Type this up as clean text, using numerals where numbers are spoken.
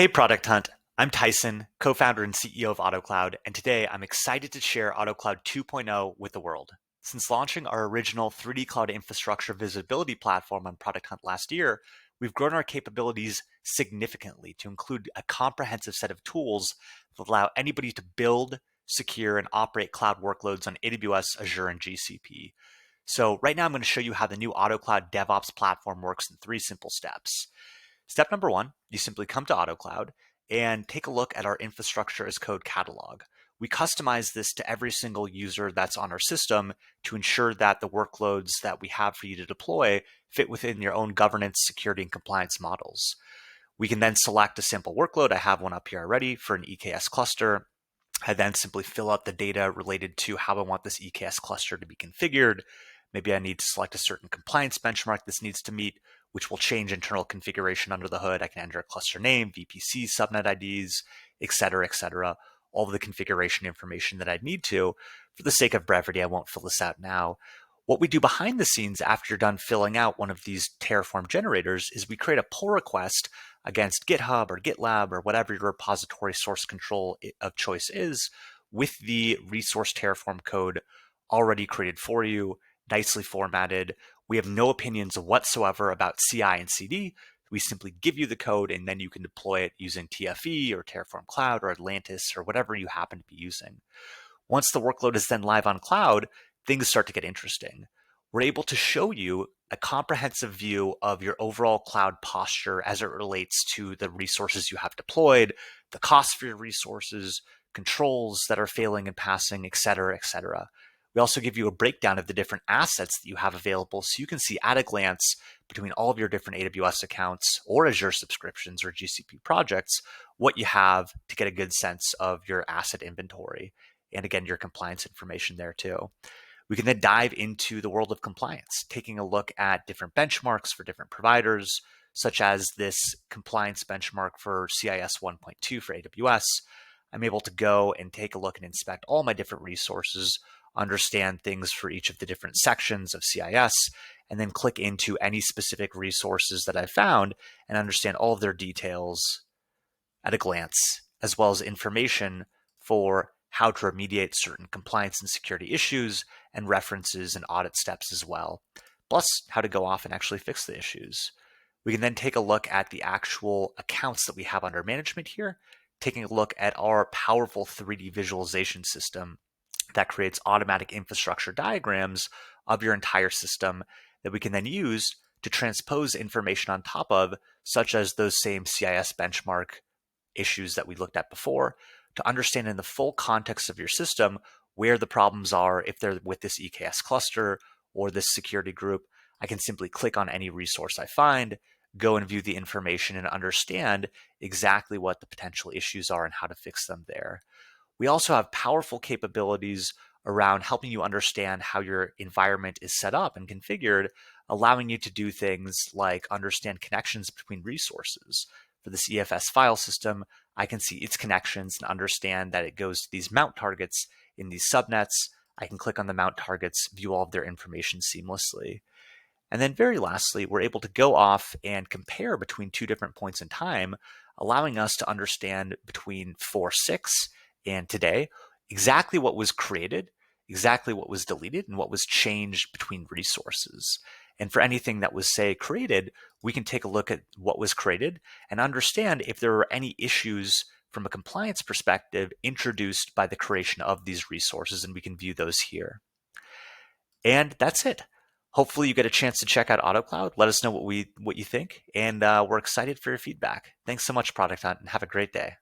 Hey, Product Hunt. I'm Tyson, co-founder and CEO of AutoCloud, and today I'm excited to share AutoCloud 2.0 with the world. Since launching our original 3D cloud infrastructure visibility platform on Product Hunt last year, we've grown our capabilities significantly to include a comprehensive set of tools that allow anybody to build, secure, and operate cloud workloads on AWS, Azure, and GCP. So right now I'm going to show you how the new AutoCloud DevOps platform works in 3 simple steps. Step number 1, you simply come to AutoCloud and take a look at our infrastructure as code catalog. We customize this to every single user that's on our system to ensure that the workloads that we have for you to deploy fit within your own governance, security, and compliance models. We can then select a simple workload. I have one up here already for an EKS cluster. I then simply fill out the data related to how I want this EKS cluster to be configured. Maybe I need to select a certain compliance benchmark this needs to meet, which will change internal configuration under the hood. I can enter a cluster name, VPC, subnet IDs, et cetera, all of the configuration information that I'd need to. For the sake of brevity, I won't fill this out now. What we do behind the scenes after you're done filling out one of these Terraform generators is we create a pull request against GitHub or GitLab or whatever your repository source control of choice is with the resource Terraform code already created for you, nicely formatted. We have no opinions whatsoever about CI and CD. We simply give you the code and then you can deploy it using TFE or Terraform Cloud or Atlantis or whatever you happen to be using. Once the workload is then live on cloud, things start to get interesting. We're able to show you a comprehensive view of your overall cloud posture as it relates to the resources you have deployed, the cost for your resources, controls that are failing and passing, et cetera, et cetera. We also give you a breakdown of the different assets that you have available so you can see at a glance between all of your different AWS accounts or Azure subscriptions or GCP projects, what you have to get a good sense of your asset inventory. And again, your compliance information there too. We can then dive into the world of compliance, taking a look at different benchmarks for different providers, such as this compliance benchmark for CIS 1.2 for AWS. I'm able to go and take a look and inspect all my different resources, understand things for each of the different sections of CIS, and then click into any specific resources that I found and understand all of their details at a glance, as well as information for how to remediate certain compliance and security issues and references and audit steps as well, plus how to go off and actually fix the issues. We can then take a look at the actual accounts that we have under management here, taking a look at our powerful 3D visualization system that creates automatic infrastructure diagrams of your entire system that we can then use to transpose information on top of, such as those same CIS benchmark issues that we looked at before, to understand in the full context of your system where the problems are. If they're with this EKS cluster or this security group, I can simply click on any resource I find, go and view the information and understand exactly what the potential issues are and how to fix them there. We also have powerful capabilities around helping you understand how your environment is set up and configured, allowing you to do things like understand connections between resources. For this EFS file system, I can see its connections and understand that it goes to these mount targets in these subnets. I can click on the mount targets, view all of their information seamlessly. And then very lastly, we're able to go off and compare between 2 different points in time, allowing us to understand between 4.6 and today exactly what was created, exactly what was deleted, and what was changed between resources. And for anything that was, say, created, we can take a look at what was created and understand if there were any issues from a compliance perspective introduced by the creation of these resources, and we can view those here. And that's it. Hopefully you get a chance to check out AutoCloud. Let us know what you think, and we're excited for your feedback. Thanks so much, Product Hunt, and have a great day.